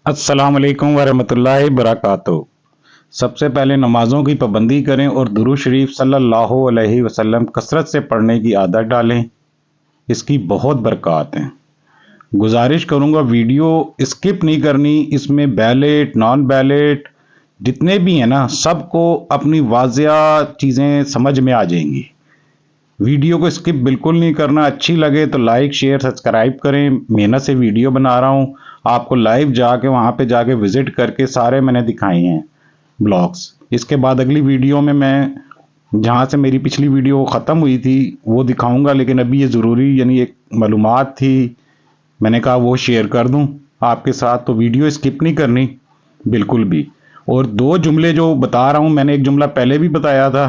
अस्सलाम वालेकुम वरहमतुल्लाहि बरकातुहू। सबसे पहले नमाज़ों की पाबंदी करें और दुरूद शरीफ सल्लल्लाहु अलैहि वसल्लम कसरत से पढ़ने की आदत डालें। इसकी बहुत बरक़ात हैं। गुजारिश करूँगा वीडियो स्किप नहीं करनी। इसमें बैलेट नॉन बैलेट जितने भी हैं ना, सबको अपनी वाज़िया चीज़ें समझ में आ जाएंगी। वीडियो को स्किप बिल्कुल नहीं करना। अच्छी लगे तो लाइक शेयर सब्सक्राइब करें। मेहनत से वीडियो बना रहा हूँ, आपको लाइव जाके वहाँ पे जाके विज़िट करके सारे मैंने दिखाए हैं ब्लॉग्स। इसके बाद अगली वीडियो में मैं जहाँ से मेरी पिछली वीडियो ख़त्म हुई थी वो दिखाऊंगा, लेकिन अभी ये ज़रूरी यानी एक मालूमात थी, मैंने कहा वो शेयर कर दूं आपके साथ। तो वीडियो स्किप नहीं करनी बिल्कुल भी। और दो जुमले जो बता रहा हूँ, मैंने एक जुमला पहले भी बताया था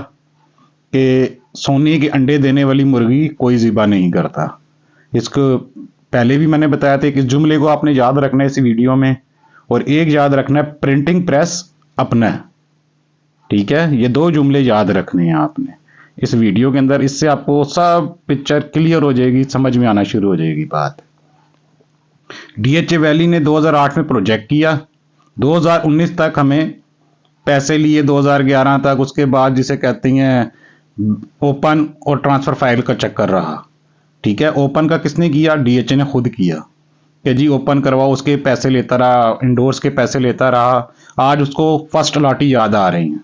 कि सोने के अंडे देने वाली मुर्गी कोई ज़िबा नहीं करता। इसको पहले भी मैंने बताया था कि इस जुमले को आपने याद रखना है इस वीडियो में। और एक याद रखना है, प्रिंटिंग प्रेस अपना है। ठीक है, ये दो जुमले याद रखने हैं आपने इस वीडियो के अंदर। इससे आपको सब पिक्चर क्लियर हो जाएगी, समझ में आना शुरू हो जाएगी बात। डीएचए वैली ने 2008 में प्रोजेक्ट किया, 2019 तक हमें पैसे लिए, 2011 तक। उसके बाद जिसे कहती हैं ओपन और ट्रांसफर फाइल का चक्कर रहा। ठीक है, ओपन का किसने किया? डीएचए ने खुद किया कि जी ओपन करवाओ, उसके पैसे लेता रहा, इंडोर्स के पैसे लेता रहा। आज उसको फर्स्ट अलाटी याद आ रही हैं।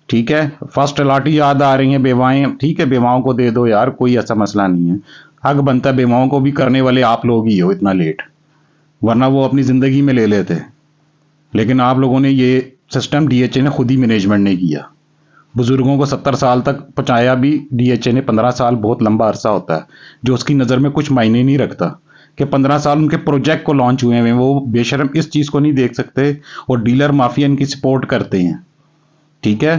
ठीक है, फर्स्ट अलाटी याद आ रही हैं। बेवाएं, ठीक है, बेवाओं को दे दो यार, कोई ऐसा मसला नहीं है। हक बनता है बेवाओं को भी, करने वाले आप लोग ही हो इतना लेट, वरना वो अपनी ज़िंदगी में ले लेते। लेकिन आप लोगों ने ये सिस्टम डीएचए ने खुद ही मैनेजमेंट ने किया। बुजुर्गों को 70 साल तक पहुंचाया भी डीएचए ने। 15 साल बहुत लंबा अरसा होता है, जो उसकी नज़र में कुछ मायने नहीं रखता कि 15 साल उनके प्रोजेक्ट को लॉन्च हुए हैं। वो बेशर्म इस चीज़ को नहीं देख सकते और डीलर माफिया इनकी सपोर्ट करते हैं। ठीक है,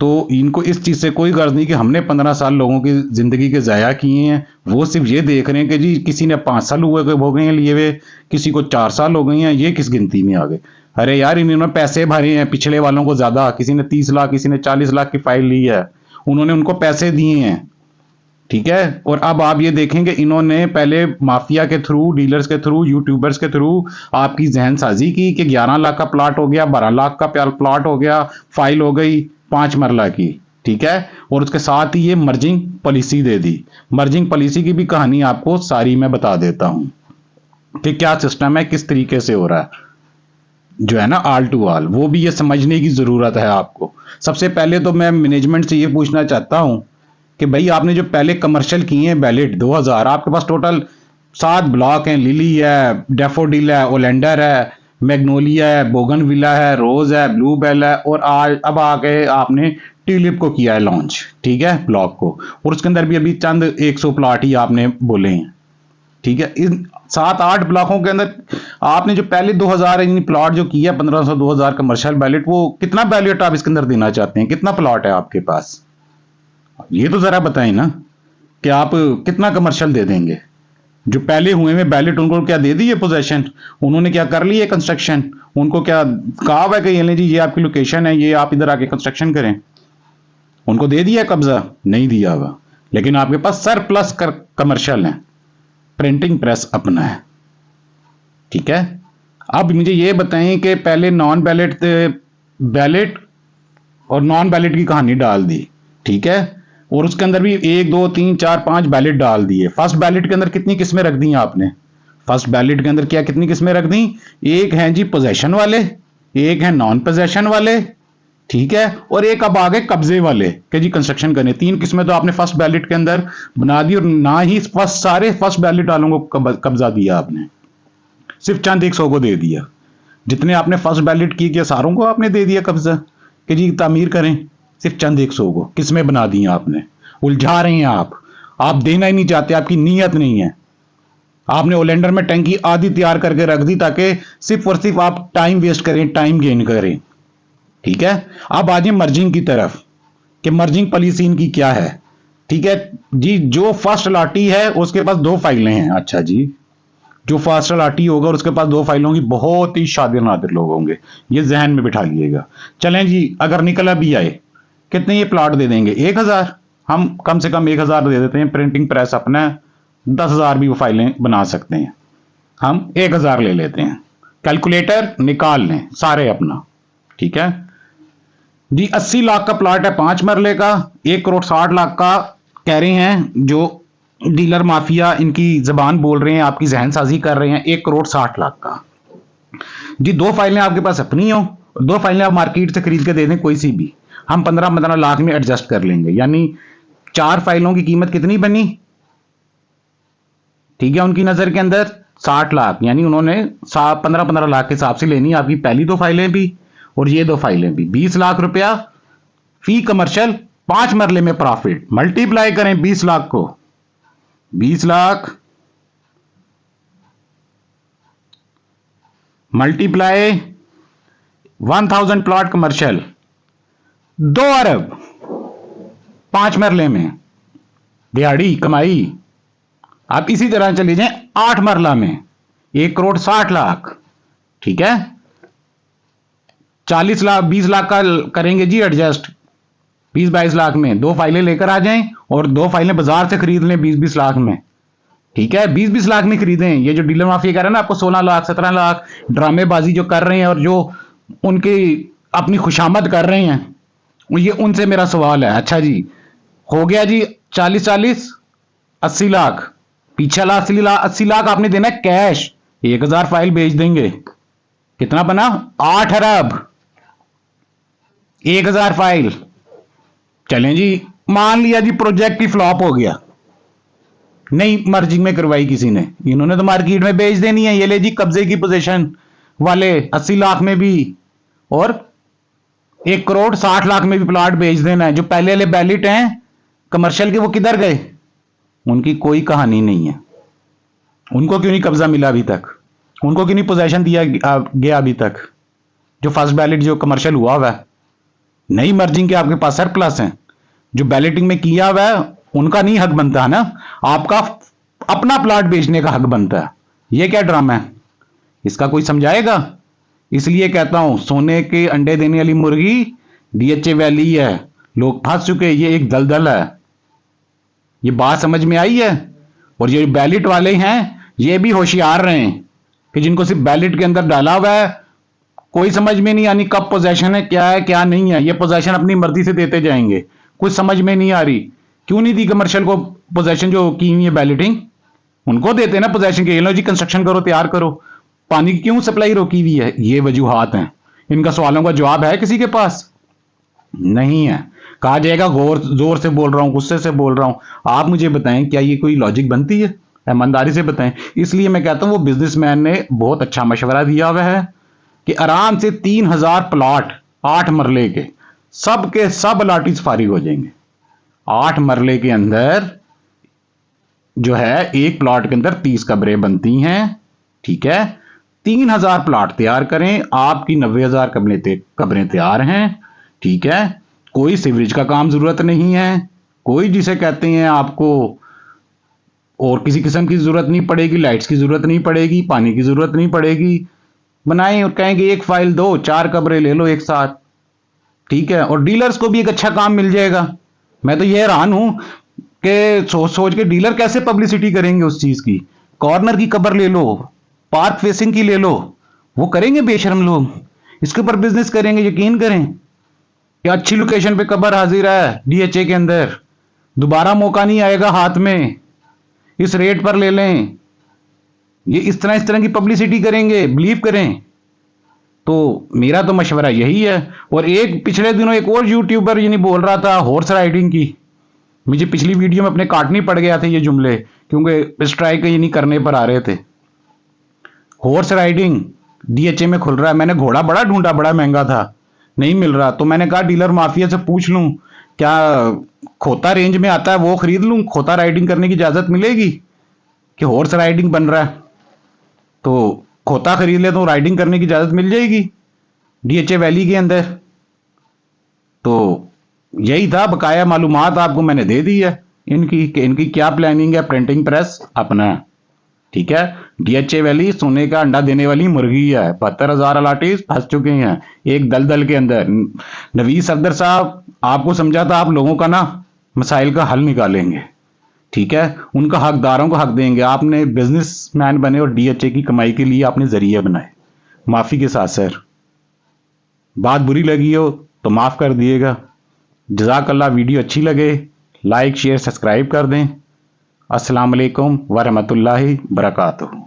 तो इनको इस चीज़ से कोई गर्ज नहीं कि हमने 15 साल लोगों की ज़िंदगी के ज़ाया किए हैं। वो सिर्फ ये देख रहे हैं कि जी किसी ने 5 साल हो गए हैं लिए हुए, किसी को 4 साल हो गए हैं, ये किस गिनती में आ गए। अरे यार, इन्होंने पैसे भरे हैं पिछले वालों को ज़्यादा। किसी ने 30 लाख, किसी ने 40 लाख की फाइल ली है, उन्होंने उनको पैसे दिए हैं। ठीक है, और अब आप ये देखेंगे इन्होंने पहले माफिया के थ्रू, डीलर्स के थ्रू, यूट्यूबर्स के थ्रू आपकी जहन साजी की कि 11 लाख का प्लाट हो गया, 12 लाख का प्लाट हो गया, फाइल हो गई 5 मरला की। ठीक है, और उसके साथ ही ये मर्जिंग पॉलिसी दे दी। मर्जिंग पॉलिसी की भी कहानी आपको सारी मैं बता देता हूं कि क्या सिस्टम है, किस तरीके से हो रहा है, जो है ना ऑल टू ऑल। वो भी ये समझने की जरूरत है आपको। सबसे पहले तो मैं मैनेजमेंट से ये पूछना चाहता हूं कि भाई आपने जो पहले कमर्शियल किए हैं बैलेट 2000, आपके पास टोटल 7 ब्लॉक हैं। लिली है, डेफोडिल है, ओलेंडर है, मैग्नोलिया है, बोगनविला है, रोज है, ब्लू बेल है, और आज अब आके आपने ट्यूलिप को किया है लॉन्च। ठीक है, ब्लॉक को। और उसके अंदर भी अभी चंद 100 प्लाट ही आपने बोले हैं। ठीक है, इन 7-8 ब्लॉकों के अंदर आपने जो पहले 2000 प्लॉट जो किया 1500 2000 कमर्शियल बैलेट, वो कितना बैलेट आप इसके अंदर देना चाहते हैं? कितना प्लॉट है आपके पास? ये तो जरा बताएं ना कि आप कितना कमर्शियल दे देंगे। जो पहले हुए में बैलेट, उनको क्या दे दी है पोजेशन? उन्होंने क्या कर ली है कंस्ट्रक्शन? उनको क्या कहा हुआ है कि ये जी ये आपकी लोकेशन है, ये आप इधर आके कंस्ट्रक्शन करें? उनको दे दिया कब्जा? नहीं दिया हुआ। लेकिन आपके पास सरप्लस कमर्शियल है, प्रिंटिंग प्रेस अपना है। ठीक है, अब मुझे ये बताएं कि पहले नॉन बैलेट बैलेट और नॉन बैलेट की कहानी डाल दी। ठीक है, और उसके अंदर भी 1 2 3 4 5 बैलेट डाल दिए। फर्स्ट बैलेट के अंदर कितनी किस्में रख दी आपने? फर्स्ट बैलेट के अंदर क्या कितनी किस्में रख दी? एक हैं जी पोजेशन वाले, एक हैं नॉन पोजेशन वाले। ठीक है, और एक अब आगे कब्जे वाले कि जी कंस्ट्रक्शन करने। 3 किस्में तो आपने फर्स्ट बैलेट के अंदर बना दी। और ना ही सारे फर्स्ट बैलेट वालों को कब्जा दिया आपने, सिर्फ चंद 100 को दे दिया। जितने आपने फर्स्ट बैलेट किए सारों को आपने दे दिया कब्जा कि जी तामीर करें। सिर्फ चंद 100 को किस्में बना दी आपने। उलझा रहे हैं आप देना ही नहीं चाहते, आपकी नीयत नहीं है। आपने ओलेंडर में टंकी आधी तैयार करके रख दी ताकि सिर्फ और सिर्फ आप टाइम वेस्ट करें, टाइम गेन करें। ठीक है, अब आ जाए मर्जिंग की तरफ कि मर्जिंग पॉलिसी इनकी क्या है। ठीक है जी, जो फर्स्ट अलाटी है उसके पास 2 फाइलें हैं। अच्छा जी, जो फर्स्ट अलाटी होगा उसके पास 2 फाइलों की, बहुत ही शादिर नादिर लोग होंगे, ये जहन में बिठा लीजिएगा। चलें जी, अगर निकला भी आए, कितने ये प्लाट दे देंगे? 1000। हम कम से कम 1000 दे देते हैं। प्रिंटिंग प्रेस अपना 10,000 भी वो फाइलें बना सकते हैं। हम 1000 ले लेते हैं कैलकुलेटर निकाल लें सारे अपना, ठीक है जी। 80 लाख का प्लॉट है 5 मरले का, 1 करोड़ 60 लाख का कह रहे हैं जो डीलर माफिया इनकी जबान बोल रहे हैं, आपकी जहन साजी कर रहे हैं। 1 करोड़ 60 लाख का जी। 2 फाइलें आपके पास अपनी हो, 2 फाइलें आप मार्केट से खरीद के दे दें कोई सी भी, हम 15-15 लाख में एडजस्ट कर लेंगे। यानी 4 फाइलों की कीमत कितनी बनी, ठीक है, उनकी नजर के अंदर 60 लाख, यानी उन्होंने 15-15 लाख के हिसाब से लेनी आपकी पहली 2 फाइलें भी और ये 2 फाइलें भी। 20 लाख रुपया फी कमर्शियल, 5 मरले में प्रॉफिट। मल्टीप्लाई करें 20 लाख को, 20 लाख मल्टीप्लाई 1000 प्लॉट कमर्शियल, 2 अरब 5 मरले में दिहाड़ी कमाई। आप इसी तरह चले जाएं 8 मरला में 1 करोड़ 60 लाख, ठीक है। 40 लाख 20 लाख का करेंगे जी एडजस्ट, 20-22 लाख में 2 फाइलें लेकर आ जाएं और 2 फाइलें बाजार से खरीद लें 20-20 लाख में, ठीक है। 20-20 लाख में खरीदें। ये जो डीलर माफिया कह रहे हैं ना आपको 16 लाख 17 लाख ड्रामेबाजी जो कर रहे हैं और जो उनकी अपनी खुशामद कर रहे हैं, ये उनसे मेरा सवाल है। अच्छा जी, हो गया जी 40-40 80 लाख, पीछे 80 लाख आपने देना है कैश, 1000 फाइल बेच देंगे, कितना बना 8 अरब 1000 फाइल। चलें जी, मान लिया जी प्रोजेक्ट ही फ्लॉप हो गया, नहीं मर्जिंग में करवाई किसी ने, इन्होंने तो मार्केट में बेच देनी है। ये ले जी कब्जे की पोजीशन वाले 80 लाख में भी और 1 करोड़ 60 लाख में भी प्लॉट बेच देना है। जो पहले वाले बैलेट हैं कमर्शियल के, वो किधर गए, उनकी कोई कहानी नहीं है। उनको क्यों नहीं कब्जा मिला अभी तक, उनको क्यों नहीं पोजीशन दिया गया अभी तक। जो फर्स्ट बैलेट जो कमर्शियल हुआ हुआ है, नई मर्जिंग के आपके पास सरप्लस हैं, जो बैलेटिंग में किया हुआ है उनका नहीं हक बनता है ना, आपका अपना प्लॉट बेचने का हक बनता है। ये क्या ड्रामा है, इसका कोई समझाएगा। इसलिए कहता हूं सोने के अंडे देने वाली मुर्गी डीएचए वैली है, लोग फंस चुके, ये एक दलदल है। ये बात समझ में आई है। और ये बैलेट वाले हैं ये भी होशियार रहे कि जिनको सिर्फ बैलेट के अंदर डाला हुआ है, कोई समझ में नहीं आनी कब पोजीशन है क्या नहीं है। ये पोजीशन अपनी मर्जी से देते जाएंगे, कुछ समझ में नहीं आ रही। क्यों नहीं दी कमर्शियल को पोजीशन जो की हुई है बैलेटिंग, उनको देते ना पोजीशन के, लो जी कंस्ट्रक्शन करो तैयार करो। पानी की क्यों सप्लाई रोकी हुई है, ये वजूहात हैं। इनका सवालों का जवाब है किसी के पास, नहीं है। कहा जाएगा जोर से बोल रहा हूं, गुस्से से बोल रहा हूं। आप मुझे बताएं क्या ये कोई लॉजिक बनती है, ईमानदारी से बताएं। इसलिए मैं कहता हूं वो बिजनेसमैन ने बहुत अच्छा मशवरा दिया हुआ है कि आराम से 3000 प्लॉट 8 मरले के सब अलाटीज फारिग हो जाएंगे। 8 मरले के अंदर जो है एक प्लॉट के अंदर 30 कब्रें बनती हैं, ठीक है। 3000 प्लॉट तैयार करें, आपकी 90,000 कब्रें तैयार हैं, ठीक है। कोई सीवरेज का काम जरूरत नहीं है, कोई जिसे कहते हैं आपको और किसी किस्म की जरूरत नहीं पड़ेगी, लाइट्स की जरूरत नहीं पड़ेगी, पानी की जरूरत नहीं पड़ेगी। बनाएं और कहेंगे एक फाइल दो, 4 कब्रें ले लो एक साथ, ठीक है। और डीलर्स को भी एक अच्छा काम मिल जाएगा। मैं तो ये हैरान हूं कि सोच के डीलर कैसे पब्लिसिटी करेंगे उस चीज की। कॉर्नर की कब्र ले लो, पार्क फेसिंग की ले लो, वो करेंगे बेशरम लोग, इसके ऊपर बिजनेस करेंगे। यकीन करें कि अच्छी लोकेशन पे कब्र हाजिर है डीएचए के अंदर, दोबारा मौका नहीं आएगा हाथ में, इस रेट पर ले लें। ये इस तरह की पब्लिसिटी करेंगे, बिलीव करें। तो मेरा तो मशवरा यही है। और एक पिछले दिनों एक और यूट्यूबर ये नहीं बोल रहा था हॉर्स राइडिंग की, मुझे पिछली वीडियो में अपने काटनी पड़ गया थे ये जुमले, क्योंकि स्ट्राइक ये नहीं करने पर आ रहे थे। हॉर्स राइडिंग डीएचए में खुल रहा है। मैंने घोड़ा बड़ा ढूंढा, बड़ा महंगा था, नहीं मिल रहा, तो मैंने कहा डीलर माफिया से पूछ लूं क्या खोता रेंज में आता है, वो खरीद लूं, खोता राइडिंग करने की इजाजत मिलेगी कि हॉर्स राइडिंग बन रहा है, तो खोता खरीद ले तो राइडिंग करने की इजाजत मिल जाएगी डीएचए वैली के अंदर। तो यही था, बकाया मालूमात आपको मैंने दे दी है इनकी कि इनकी क्या प्लानिंग है। प्रिंटिंग प्रेस अपना, ठीक है। डीएचए वैली सोने का अंडा देने वाली मुर्गी है। 72,000 अलाटीज फंस चुके हैं एक दलदल के अंदर। नवीद सफदर साहब आपको समझा था आप लोगों का ना मसाइल का हल निकालेंगे, ठीक है, उनका हकदारों को हक देंगे। आपने बिजनेसमैन बने और डीएचए की कमाई के लिए आपने जरिए बनाए। माफ़ी के साथ सर। बात बुरी लगी हो तो माफ़ कर दिएगा। जज़ाकल्लाह। वीडियो अच्छी लगे लाइक शेयर सब्सक्राइब कर दें। अस्सलाम वालेकुम व रहमतुल्लाहि बरकातुहू।